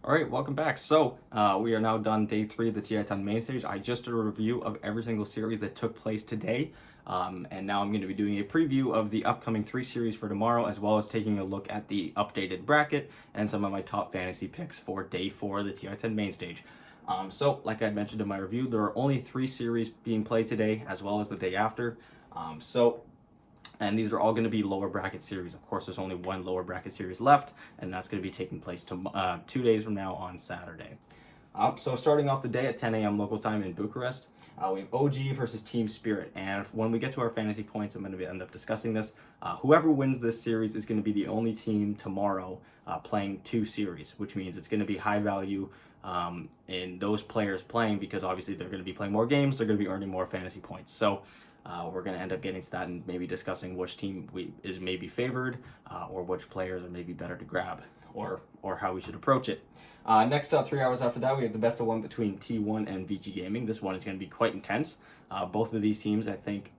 All right, welcome back. So we are now done day 3 of the TI10 main stage. I just did a review of every single series that took place today. And now I'm going to be doing a preview of the upcoming 3 series for tomorrow, as well as taking a look at the updated bracket and some of my top fantasy picks for day 4 of the TI10 main stage. So like I mentioned in my review, there are only 3 series being played today, as well as the day after. And these are all going to be lower bracket series. Of course, there's only one lower bracket series left, and that's going to be taking place 2 days from now on Saturday. So starting off the day at 10 a.m. local time in Bucharest, we have OG versus Team Spirit. And when we get to our fantasy points, I'm going to end up discussing this. Whoever wins this series is going to be the only team tomorrow playing 2 series, which means it's going to be high value in those players playing, because obviously they're going to be playing more games, they're going to be earning more fantasy points. So we're going to end up getting to that and maybe discussing which team is maybe favored or which players are maybe better to grab, or how we should approach it. Next up, 3 hours after that, we have the best of 1 between T1 and VG Gaming. This one is going to be quite intense. Both of these teams, I think,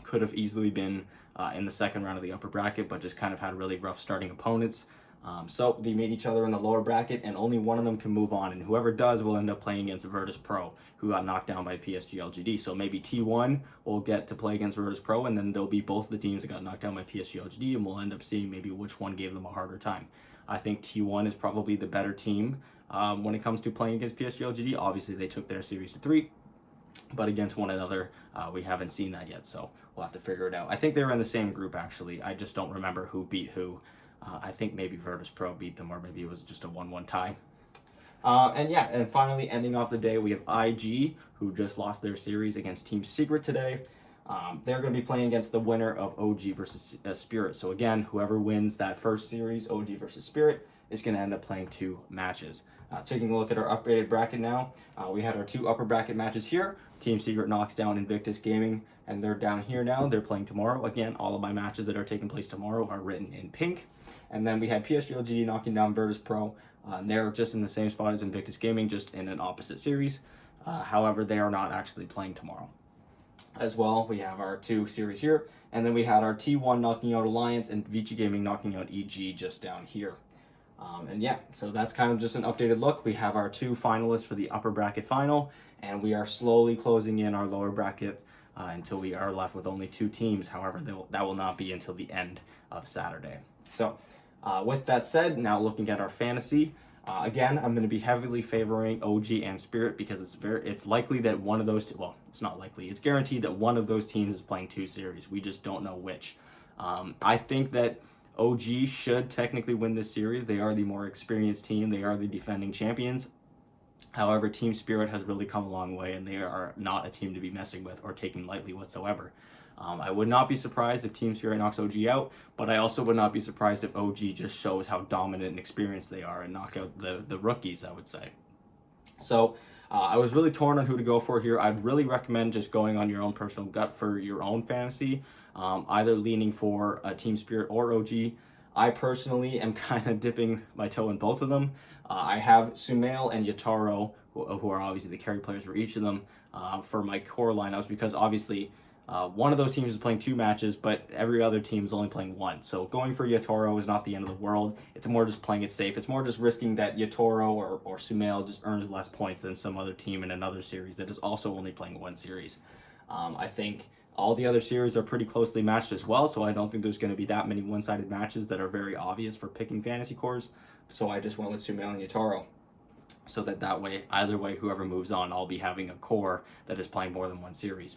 could have easily been in the second round of the upper bracket, but just kind of had really rough starting opponents. So they meet each other in the lower bracket, and only one of them can move on, and whoever does will end up playing against Virtus Pro, who got knocked down by PSG LGD. So maybe T1 will get to play against Virtus Pro, and then there'll be both the teams that got knocked down by PSG LGD, and we'll end up seeing maybe which one gave them a harder time. I think T1 is probably the better team when it comes to playing against PSG LGD. Obviously, they took their series to 3, but against one another, we haven't seen that yet, so we'll have to figure it out. I think they were in the same group, actually. I just don't remember who beat who. I think maybe Virtus Pro beat them, or maybe it was just a 1-1 tie. And finally, ending off the day, we have IG, who just lost their series against Team Secret today. They're going to be playing against the winner of OG versus Spirit. So again, whoever wins that first series, OG versus Spirit, is going to end up playing 2 matches. Taking a look at our upgraded bracket now, we had our 2 upper bracket matches here. Team Secret knocks down Invictus Gaming, and they're down here now. They're playing tomorrow. Again, all of my matches that are taking place tomorrow are written in pink. And then we had PSG LGD knocking down Virtus Pro. And they're just in the same spot as Invictus Gaming, just in an opposite series. However, they are not actually playing tomorrow. As well, we have our 2 series here. And then we had our T1 knocking out Alliance and VG Gaming knocking out EG just down here. So that's kind of just an updated look. We have our 2 finalists for the upper bracket final, and we are slowly closing in our lower bracket until we are left with only 2 teams. However, that will not be until the end of Saturday. So with that said, now looking at our fantasy, again, I'm going to be heavily favoring OG and Spirit, because it's likely that one of those, well, it's not likely, it's guaranteed that one of those teams is playing 2 series. We just don't know which. I think that OG should technically win this series. They are the more experienced team. They are the defending champions. However, Team Spirit has really come a long way, and they are not a team to be messing with or taking lightly whatsoever. I would not be surprised if Team Spirit knocks OG out, but I also would not be surprised if OG just shows how dominant and experienced they are and knock out the rookies, I would say. So I was really torn on who to go for here. I'd really recommend just going on your own personal gut for your own fantasy, either leaning for Team Spirit or OG. I personally am kind of dipping my toe in both of them. I have Sumail and Yataro, who are obviously the carry players for each of them, for my core lineups, because obviously one of those teams is playing 2 matches, but every other team is only playing 1. So going for Yatoro is not the end of the world. It's more just playing it safe. It's more just risking that Yatoro or Sumail just earns less points than some other team in another series that is also only playing 1 series. I think all the other series are pretty closely matched as well, so I don't think there's going to be that many one-sided matches that are very obvious for picking fantasy cores. So I just went with Sumail and Yatoro, so that way, either way, whoever moves on, I'll be having a core that is playing more than 1 series.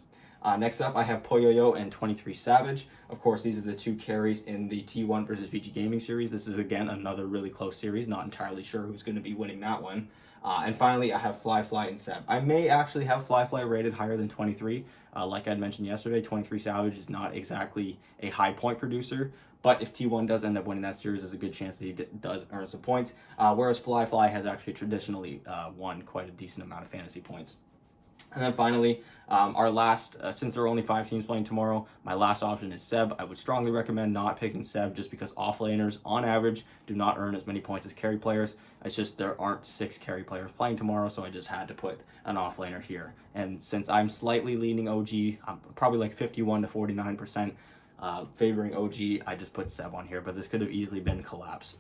Next up, I have Poyoyo and 23 Savage. Of course, these are the 2 carries in the T1 versus VG Gaming series. This is, again, another really close series. Not entirely sure who's going to be winning that one. And finally, I have Fly and Seb. I may actually have Fly rated higher than 23. Like I mentioned yesterday, 23 Savage is not exactly a high point producer, but if T1 does end up winning that series, there's a good chance that he does earn some points, whereas Fly has actually traditionally won quite a decent amount of fantasy points. And then finally, our last, since there are only 5 teams playing tomorrow, my last option is Seb. I would strongly recommend not picking Seb, just because offlaners, on average, do not earn as many points as carry players. It's just there aren't 6 carry players playing tomorrow, so I just had to put an offlaner here. And since I'm slightly leaning OG, I'm probably like 51 to 49% favoring OG, I just put Seb on here, but this could have easily been collapse.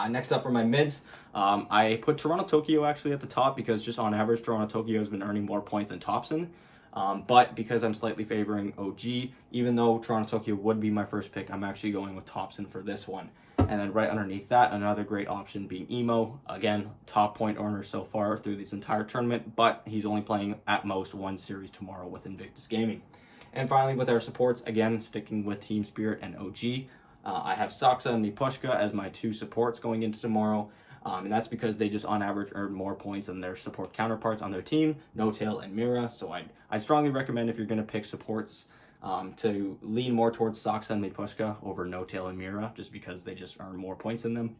Next up for my mids, I put Toronto Tokyo actually at the top because just on average, Toronto Tokyo has been earning more points than Thompson. But because I'm slightly favoring OG, even though Toronto Tokyo would be my first pick, I'm actually going with Thompson for this one. And then right underneath that, another great option being Emo. Again, top point earner so far through this entire tournament, but he's only playing at most one series tomorrow with Invictus Gaming. And finally, with our supports, again, sticking with Team Spirit and OG, I have Saksa and Mipushka as my two supports going into tomorrow. And that's because they just on average earn more points than their support counterparts on their team, No Tail and Mira. So I strongly recommend if you're going to pick supports to lean more towards Saksa and Mipushka over No Tail and Mira, just because they just earn more points than them.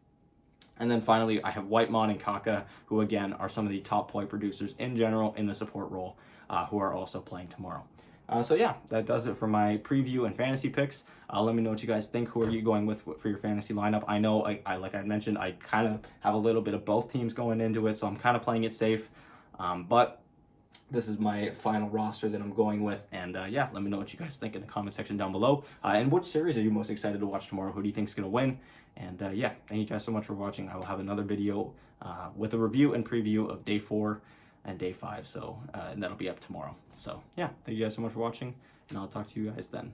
And then finally, I have Whitemon and Kaka, who again are some of the top point producers in general in the support role, who are also playing tomorrow. So yeah, that does it for my preview and fantasy picks. Let me know what you guys think. Who are you going with for your fantasy lineup? I know, I like I mentioned, I kind of have a little bit of both teams going into it, so I'm kind of playing it safe. But this is my final roster that I'm going with. And yeah, let me know what you guys think in the comment section down below. And which series are you most excited to watch tomorrow? Who do you think is going to win? And yeah, thank you guys so much for watching. I will have another video with a review and preview of day 4 and day 5. So and that'll be up tomorrow. So yeah, thank you guys so much for watching, and I'll talk to you guys then.